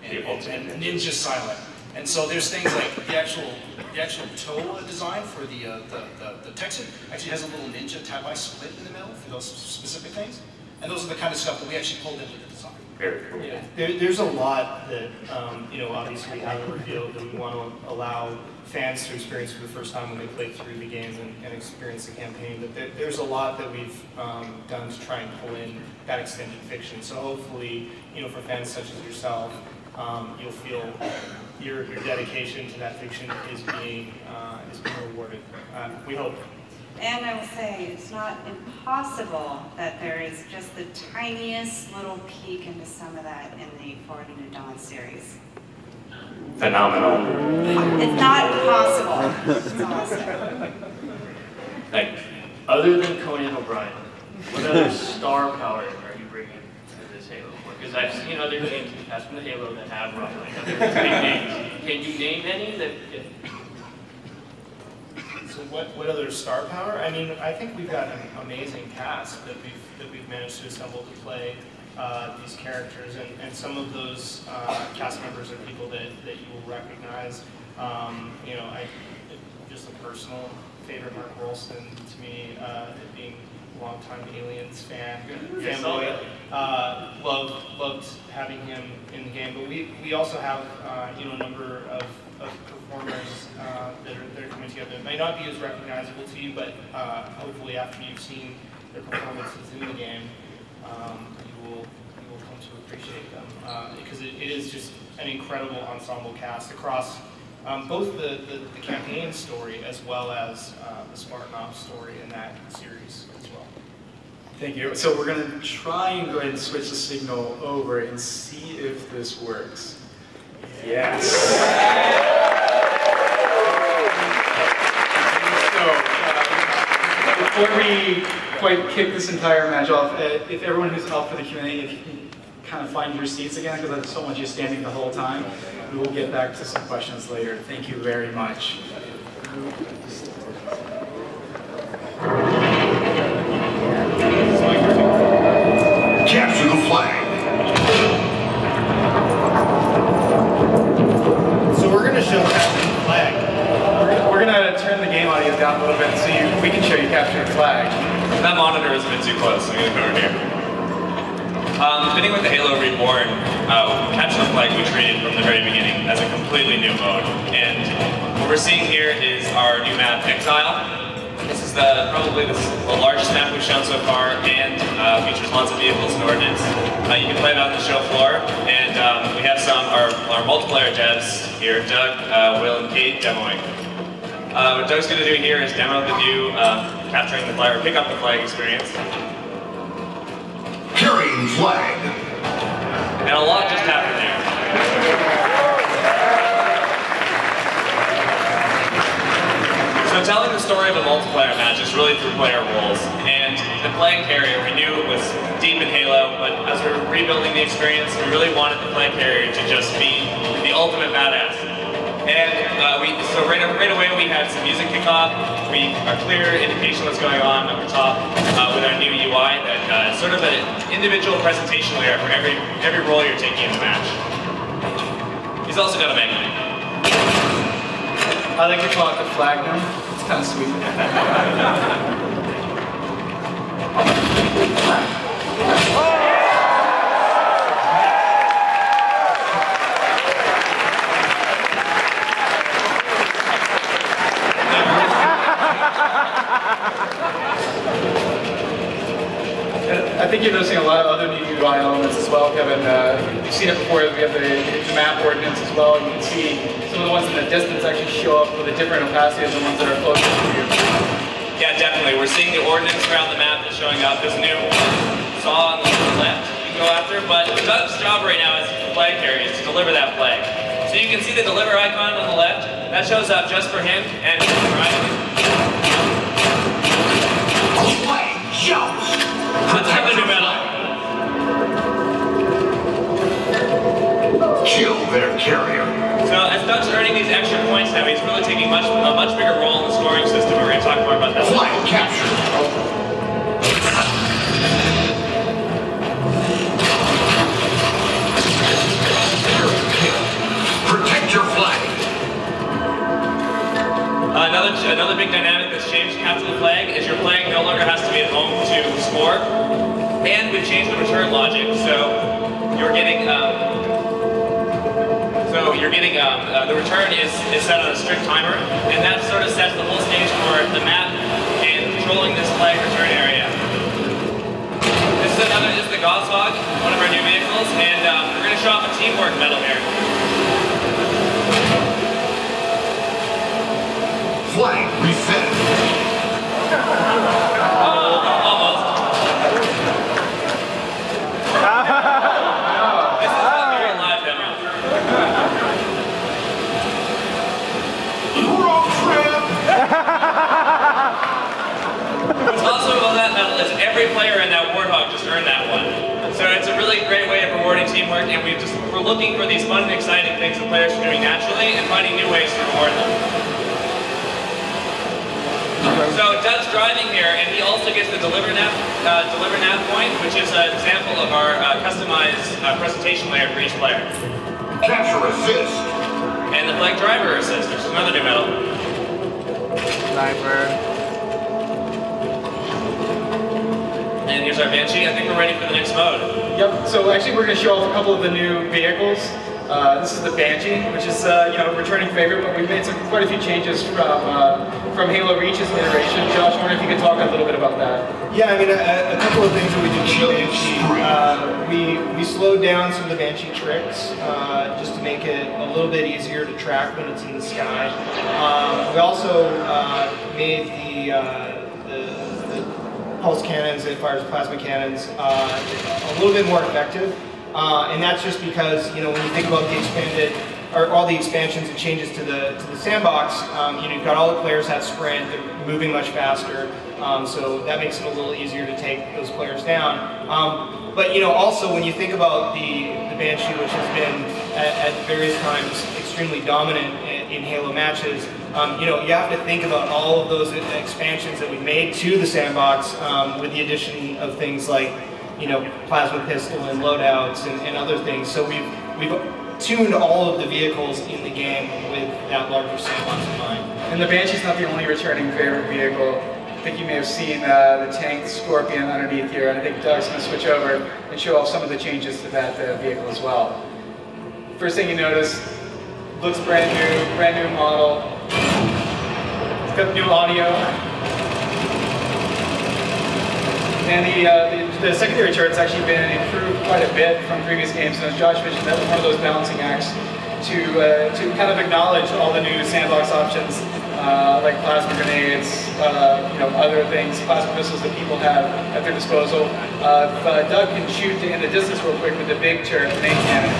[SPEAKER 5] and ninja silent. And so there's things like the actual toe design for the tech suit actually has a little ninja tabi split in the middle for those specific things. And those are the kind of stuff that we actually pulled into the design.
[SPEAKER 24] Very cool.
[SPEAKER 22] Yeah, there's a lot that obviously we haven't revealed that we want to allow fans to experience for the first time when they play through the games and experience the campaign. But there's a lot that we've done to try and pull in that extended fiction. So hopefully, for fans such as yourself, you'll feel your dedication to that fiction is being rewarded. We hope.
[SPEAKER 3] And I will say, it's not impossible that there is just the tiniest little peek into some of that in the Forward into Dawn series.
[SPEAKER 24] Phenomenal.
[SPEAKER 3] It's not impossible. It's awesome.
[SPEAKER 24] Thank you.
[SPEAKER 16] Other than Conan O'Brien, what other star power are you bringing to this Halo 4? Because I've seen other games in the past from the Halo that have like other big names. Can you name any that?
[SPEAKER 22] So what other star power? I mean, I think we've got an amazing cast that we've managed to assemble to play these characters, and some of those cast members are people that you will recognize. Just a personal favorite, Mark Rolston to me, being a longtime Aliens fanboy. Loved having him in the game, but we also have a number of performers that are coming together. It may not be as recognizable to you, but hopefully after you've seen their performances in the game, you will come to appreciate them, because it is just an incredible ensemble cast across both the campaign story as well as the Spartan Ops story in that series as well.
[SPEAKER 1] Thank you. So we're going to try and go ahead and switch the signal over and see if this works. Yes. So before we quite kick this entire match off, if everyone who's up for the Q&A, if you can kind of find your seats again, because I just don't want you standing the whole time. We will get back to some questions later. Thank you very much.
[SPEAKER 7] Capture the flag.
[SPEAKER 22] So we're going to show capture the flag.
[SPEAKER 1] We're going to turn the game audio down a little bit so we can show you capture the flag.
[SPEAKER 24] That monitor is a bit too close, so I'm going to go over here. Fitting with the Halo Reborn, Capture the Flag we treated from the very beginning as a completely new mode. And what we're seeing here is our new map, Exile. This is probably the largest map we've shown so far, and features lots of vehicles and ordnance. You can play it on the show floor, and we have our multiplayer devs here, Doug, Will, and Kate, demoing. What Doug's going to do here is demo the new capturing the flag, or pick up the flag experience.
[SPEAKER 7] Carrying flag.
[SPEAKER 24] And a lot just happened there. So telling the story of a multiplayer match is really through player roles. And the flag carrier we knew was deep in Halo, but as we were rebuilding the experience, we really wanted the flag carrier to just be the ultimate badass. And so right away we had some music kick off. A clear indication what's going on up the top with our new UI that sort of an individual presentation layer for every role you're taking in the match. He's also got a magnet.
[SPEAKER 1] I like to call it the Flagnum. It's kind of sweet. I think you're noticing a lot of other new UI elements as well, Kevin. You've seen it before. We have the map ordnance as well. You can see some of the ones in the distance actually show up with a different opacity than the ones that are closer to you.
[SPEAKER 24] Yeah, definitely. We're seeing the ordnance around the map that's showing up. There's a new saw on the left you can go after, but Doug's job right now as the flag carrier is to deliver that flag. So you can see the deliver icon on the left. That shows up just for him and
[SPEAKER 7] Flag jumps.
[SPEAKER 24] That's another new medal.
[SPEAKER 7] Kill their carrier.
[SPEAKER 24] So as Doug's earning these extra points now, he's really taking a much bigger role in the scoring system. We're going to talk more about that.
[SPEAKER 7] Flag capture. Protect your flag.
[SPEAKER 24] Another big dynamic that's changed Capture the Flag is your flag no longer has to be at home to score, and we've changed the return logic. So you're getting the return is set on a strict timer, and that sort of sets the whole stage for the map and controlling this flag return area. This is the Goshawk, one of our new vehicles, and we're going to show off a teamwork medal here.
[SPEAKER 7] Flag reset.
[SPEAKER 24] Almost. This is a very live demo.
[SPEAKER 7] Wrong trip.
[SPEAKER 24] What's also about that medal is every player in that Warthog just earned that one. So it's a really great way of rewarding teamwork, and we're looking for these fun and exciting things that players are doing naturally and finding new ways to reward them. So Doug's driving here, and he also gets the deliver nav point, which is an example of our customized presentation layer for each player.
[SPEAKER 7] Capture assist.
[SPEAKER 24] And the flag driver assist, which is another new medal.
[SPEAKER 1] Sniper.
[SPEAKER 24] And here's our Banshee. I think we're ready for the next mode.
[SPEAKER 1] Yep, so actually we're going to show off a couple of the new vehicles. This is the Banshee, which is you know, a returning favorite, but we've made quite a few changes from Halo Reach's iteration. Josh, I wonder if you could talk a little bit about that.
[SPEAKER 22] Yeah, I mean, a couple of things that we did with the Banshee. We slowed down some of the Banshee tricks just to make it a little bit easier to track when it's in the sky. We also made the pulse cannons that fires plasma cannons a little bit more effective. And that's just because, you know, when you think about the expanded, or all the expansions and changes to the sandbox, you know, you've got all the players have sprint, they're moving much faster, so that makes it a little easier to take those players down. But, you know, also when you think about the Banshee, which has been at various times extremely dominant in Halo matches, you know, you have to think about all of those expansions that we made to the sandbox with the addition of things like, you know, plasma pistol and loadouts and other things. So we've tuned all of the vehicles in the game with that larger sandbox in mind.
[SPEAKER 1] And the Banshee's not the only returning favorite vehicle. I think you may have seen the tank Scorpion underneath here, and I think Doug's going to switch over and show off some of the changes to that vehicle as well. First thing you notice, looks brand new model. It's got new audio. And the secondary turret's actually been improved quite a bit from previous games. And as Josh mentioned, that was one of those balancing acts to kind of acknowledge all the new sandbox options, like plasma grenades, you know, other things, plasma pistols that people have at their disposal. Doug can shoot in the distance real quick with the big turret, the main cannon.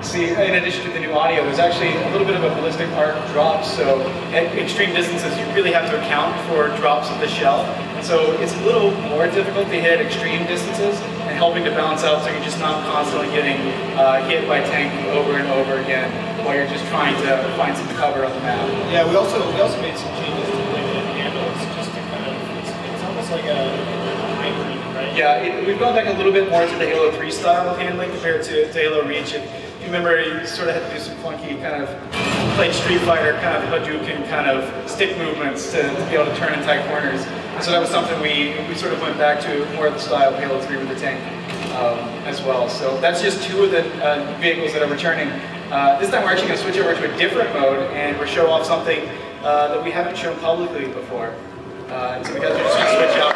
[SPEAKER 1] See, in addition to the new audio, there's actually a little bit of a ballistic arc drop, so at extreme distances you really have to account for drops of the shell. So it's a little more difficult to hit at extreme distances and helping to balance out so you're just not constantly getting hit by tank over and over again while you're just trying to find some cover on the map.
[SPEAKER 22] Yeah, we also made some changes to the way that it handles, just to kind of, it's almost like a hybrid, right?
[SPEAKER 1] Yeah, we've gone back a little bit more to the Halo 3 style of handling compared to Halo Reach. If you remember, you sort of had to do some funky kind of, like Street Fighter, kind of Hadouken kind of stick movements to be able to turn in tight corners. And so that was something we sort of went back to more of the style of Halo 3 with the tank as well. So that's just two of the vehicles that are returning. This time we're actually going to switch over to a different mode and we'll show off something that we haven't shown publicly before. So we guys are just going to switch out.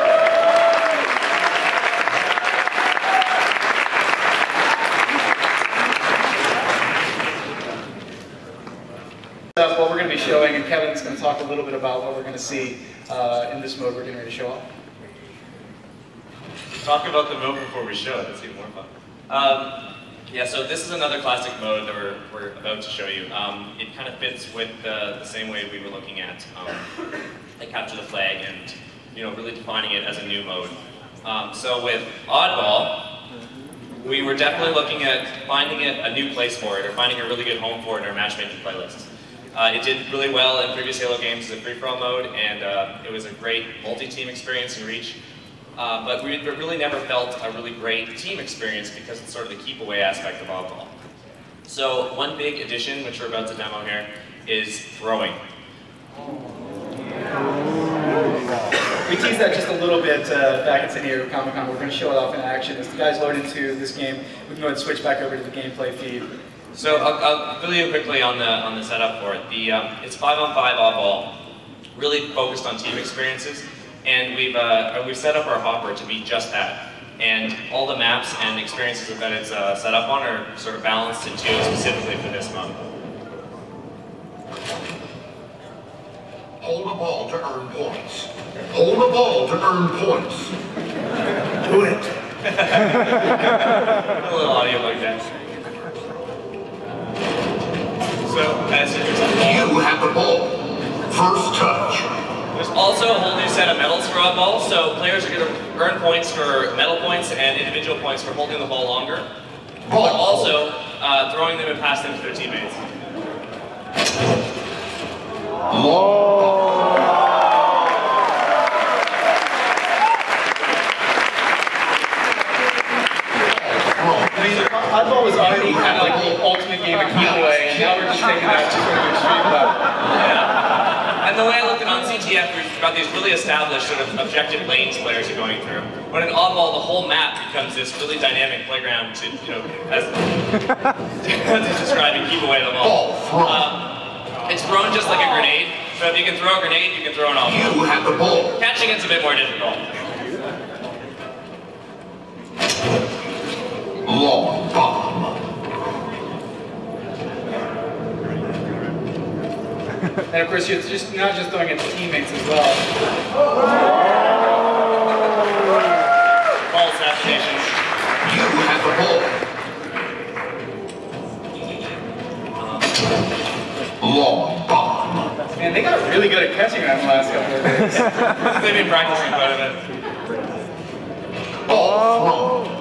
[SPEAKER 1] What we're going to be showing, and Kevin's going to talk a little bit about what we're going to see in this mode we're getting ready to show off.
[SPEAKER 14] Talk about the mode before we show it, it's even more fun. Yeah, so this is another classic mode that we're about to show you. It kind of fits with the same way we were looking at like Capture the Flag and, you know, really defining it as a new mode. So with Oddball, we were definitely looking at finding it a new place for it, or finding a really good home for it in our matchmaking playlist. It did really well in previous Halo games as a free-for-all mode, and it was a great multi-team experience in Reach. But we really never felt a really great team experience because it's sort of the keep-away aspect of Oddball. So one big addition, which we're about to demo here, is throwing.
[SPEAKER 1] We teased that just a little bit back at San Diego Comic-Con. We're going to show it off in action. As the guys load into this game, we can go ahead and switch back over to the gameplay feed.
[SPEAKER 14] So I'll fill you quickly on the setup for it. It's 5-on-5 Oddball, really focused on team experiences, and we've set up our hopper to be just that. And all the maps and experiences that it's set up on are sort of balanced and tuned specifically for this mode.
[SPEAKER 7] Hold a ball to earn points. Hold a ball to earn points. Do it.
[SPEAKER 14] A little audio like that. So, as
[SPEAKER 7] you have the ball. First touch.
[SPEAKER 14] There's also a whole new set of medals for Oddball, so players are going to earn points for medal points and individual points for holding the ball longer, but also throwing them and passing them to their teammates.
[SPEAKER 1] Oddball was already kind of like the ultimate game of keep away, and now we're just taking that to sort of extreme level.
[SPEAKER 14] Yeah. And the way I looked at on CT TF, we've got these really established sort of objective lanes players are going through. But in Oddball, the whole map becomes this really dynamic playground to, as he's describing, keep away the ball. It's thrown just like a grenade. So if you can throw a grenade, you can throw an Oddball.
[SPEAKER 7] You have the ball.
[SPEAKER 14] Catching it's a bit more difficult.
[SPEAKER 7] Long bomb.
[SPEAKER 1] And of course, you're not just throwing it to teammates as well.
[SPEAKER 14] Ball assassinations.
[SPEAKER 7] You have the ball. Long bomb.
[SPEAKER 1] Man, they got really good at catching that in the last couple of days.
[SPEAKER 14] They've been practicing quite a bit.
[SPEAKER 7] Ball thrown.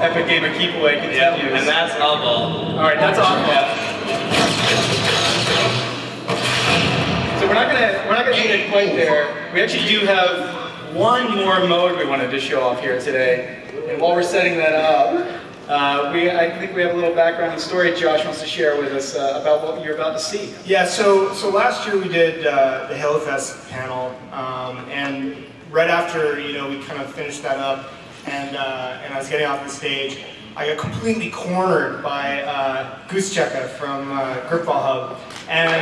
[SPEAKER 1] Epic game of keep away continues.
[SPEAKER 14] Yep, and that's Oddball.
[SPEAKER 1] Alright, that's Oddball. So we're not gonna do it quite there. We actually do have one more mode we wanted to show off here today. And while we're setting that up, I think we have a little background and story Josh wants to share with us about what you're about to see.
[SPEAKER 22] Yeah, so last year we did the Halo Fest panel, and right after we kind of finished that up, and I was getting off the stage, I got completely cornered by Goosecheka from Grifball Hub, and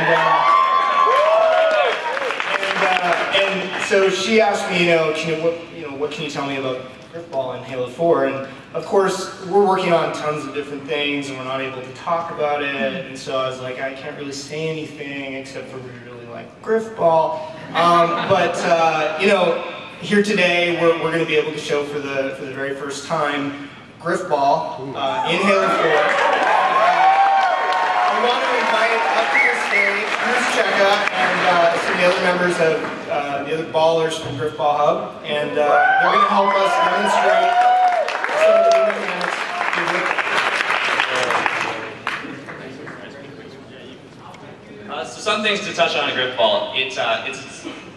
[SPEAKER 22] so she asked me, what can you tell me about Grifball and Halo 4? And of course, we're working on tons of different things, and we're not able to talk about it. And so I was like, I can't really say anything except for we really like Grifball. Here today, we're going to be able to show for the very first time Grifball in Halo 4. We want to invite up to the stage Goosecheka and some of the other members of the other ballers from Grifball Hub, and they're going to help us demonstrate some of the mechanics.
[SPEAKER 14] So some things to touch on in Grifball. It's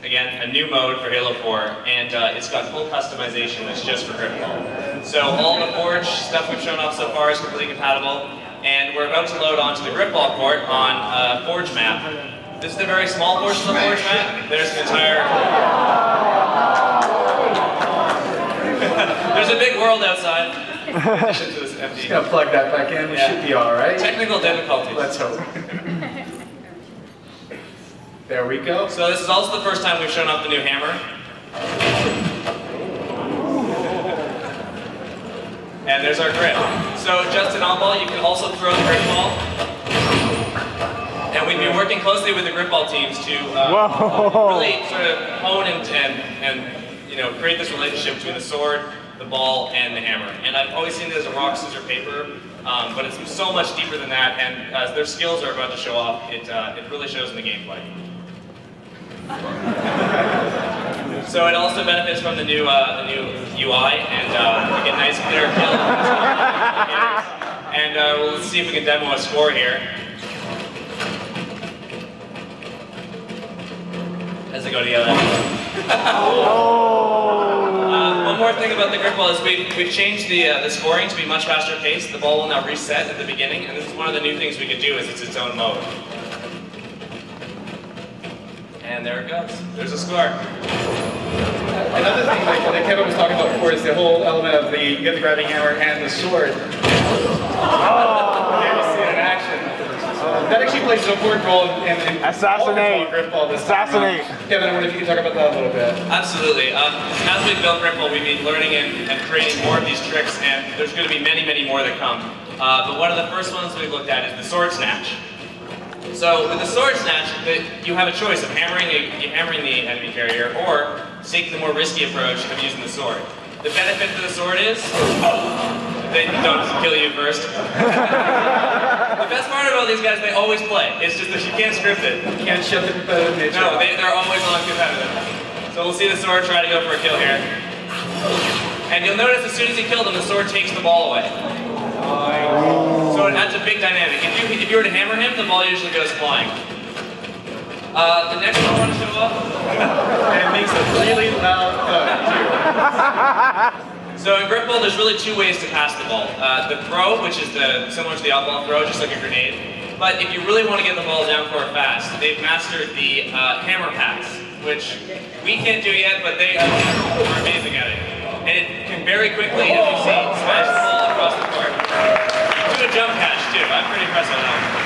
[SPEAKER 14] again, a new mode for Halo 4, and it's got full customization that's just for Grifball. So all the Forge stuff we've shown off so far is completely compatible, and we're about to load onto the Grifball court on Forge map. This is a very small portion of the Forge map. There's an entire... There's a big world outside. In addition to this empty...
[SPEAKER 1] Just gonna plug that back in, we should be alright.
[SPEAKER 14] Technical difficulties.
[SPEAKER 1] Let's hope. There we go.
[SPEAKER 14] So this is also the first time we've shown off the new hammer. And there's our grip. So just in Oddball, you can also throw the Grifball. And we've been working closely with the Grifball teams to really sort of hone and create this relationship between the sword, the ball, and the hammer. And I've always seen it as a rock, scissors, paper, but it's so much deeper than that. And as their skills are about to show off, it really shows in the gameplay. So it also benefits from the new UI, and you get nice clear kills. And we'll see if we can demo a score here. As I go to the other end. One more thing about the Grifball is we've changed the scoring to be much faster paced. The ball will now reset at the beginning, and this is one of the new things we can do is it's its own mode. And there it goes. There's a score.
[SPEAKER 1] Another thing that Kevin was talking about before is the whole element of you get the grabbing hammer and the sword. There you see it in action. That actually plays an important role in
[SPEAKER 8] Assassinate.
[SPEAKER 1] Grifball this
[SPEAKER 8] Assassinate.
[SPEAKER 1] time. Kevin, I wonder if you could talk about that a little bit.
[SPEAKER 14] Absolutely. As we've built Grifball, we've been learning and creating more of these tricks, and there's going to be many, many more that come. But one of the first ones we've looked at is the sword snatch. So with the sword snatch, you have a choice of hammering the enemy carrier or taking the more risky approach of using the sword. The benefit to the sword is they don't kill you first. The best part about these guys, they always play. It's just that you can't script it.
[SPEAKER 1] You can't shut the competitive nature.
[SPEAKER 14] No, they're always on competitive. So we'll see the sword try to go for a kill here. And you'll notice as soon as you kill them, the sword takes the ball away. So that's a big dynamic. If you were to hammer him, the ball usually goes flying. The next one I want to show off.
[SPEAKER 1] And it makes a really loud thud, too.
[SPEAKER 14] So in Grifball, there's really two ways to pass the ball. The throw, which is similar to the oddball throw, just like a grenade. But if you really want to get the ball down court fast, they've mastered the hammer pass, which we can't do yet, but they are amazing at it. And it can very quickly, as you see, smash the ball across the court. Do a jump catch too. I'm pretty impressed with that.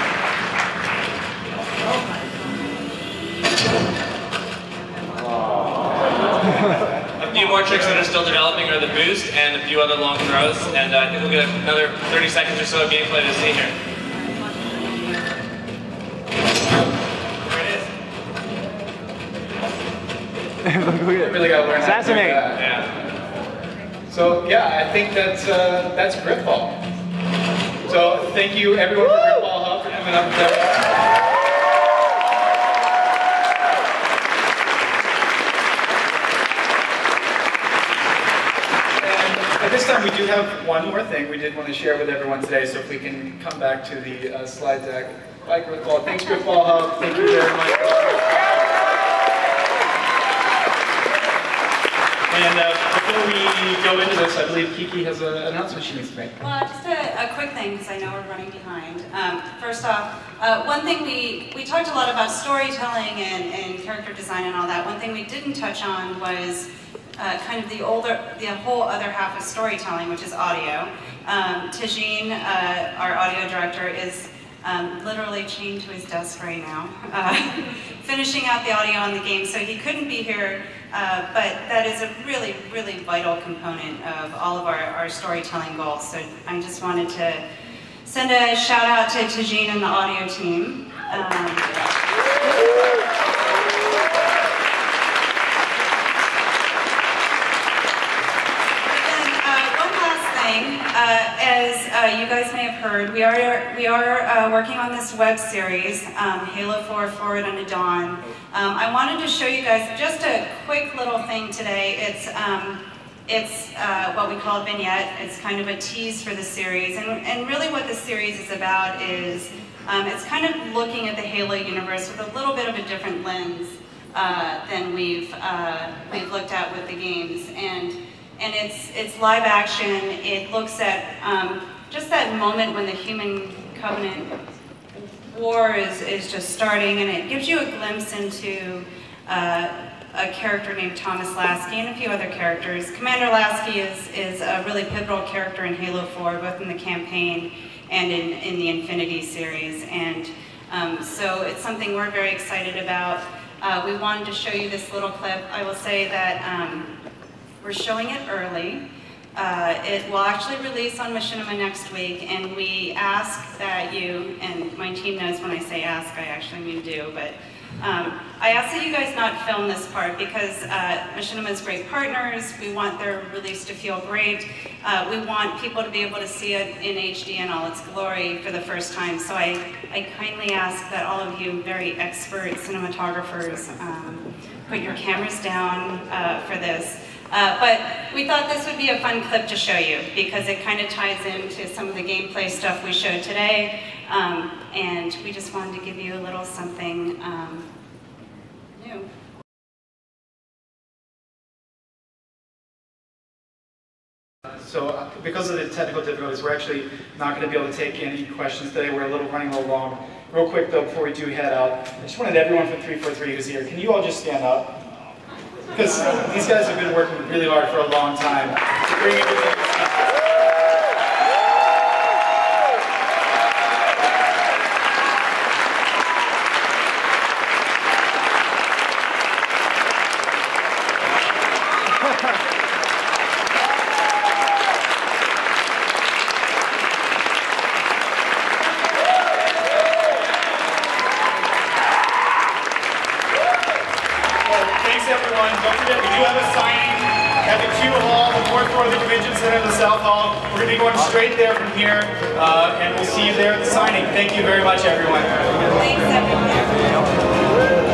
[SPEAKER 14] A few more tricks that are still developing are the boost and a few other long throws, and I think we'll get another 30 seconds or so of gameplay to see here.
[SPEAKER 1] Really got to learn how to do
[SPEAKER 11] Assassinate.
[SPEAKER 1] that.
[SPEAKER 14] Yeah.
[SPEAKER 1] So yeah, I think that's Grifball. So thank you everyone for Grifball Hub for coming up there. At this time, we do have one more thing we did want to share with everyone today, so if we can come back to the slide deck. Bye, Grifball. Thanks, Grifball Hub. Thank you very much. And before we go into this, I believe Kiki has an announcement she needs to make.
[SPEAKER 3] Well, just a quick thing, because I know we're running behind. First off, one thing we talked a lot about storytelling and character design and all that. One thing we didn't touch on was kind of the whole other half of storytelling, which is audio. Tajin, our audio director, is literally chained to his desk right now, finishing out the audio on the game, so he couldn't be here, but that is a really, really vital component of all of our storytelling goals. So I just wanted to send a shout out to Tajin and the audio team. As you guys may have heard, we are working on this web series, Halo 4 Forward Unto Dawn. I wanted to show you guys just a quick little thing today. It's what we call a vignette. It's kind of a tease for the series, and really what the series is about is it's kind of looking at the Halo universe with a little bit of a different lens than we've looked at with the games. And it's live action. It looks at just that moment when the human covenant war is just starting, and it gives you a glimpse into a character named Thomas Lasky and a few other characters. Commander Lasky is a really pivotal character in Halo 4, both in the campaign and in the Infinity series. And so it's something we're very excited about. We wanted to show you this little clip. I will say that we're showing it early. It will actually release on Machinima next week, and we ask that you, and my team knows when I say ask, I actually mean do, but I ask that you guys not film this part because Machinima is great partners. We want their release to feel great. We want people to be able to see it in HD in all its glory for the first time. So I kindly ask that all of you very expert cinematographers put your cameras down for this. But we thought this would be a fun clip to show you because it kind of ties into some of the gameplay stuff we showed today, and we just wanted to give you a little something new.
[SPEAKER 1] So because of the technical difficulties, we're actually not going to be able to take any questions today. We're running a little long. Real quick though, before we do head out, I just wanted everyone from 343 who's here, can you all just stand up? Because these guys have been working really hard for a long time to bring everything. Don't forget, we do have a signing at the Q Hall, the fourth floor of the Convention Center in the South Hall. We're going to be going straight there from here, and we'll see you there at the signing. Thank you very much, everyone.
[SPEAKER 3] Thanks, everyone.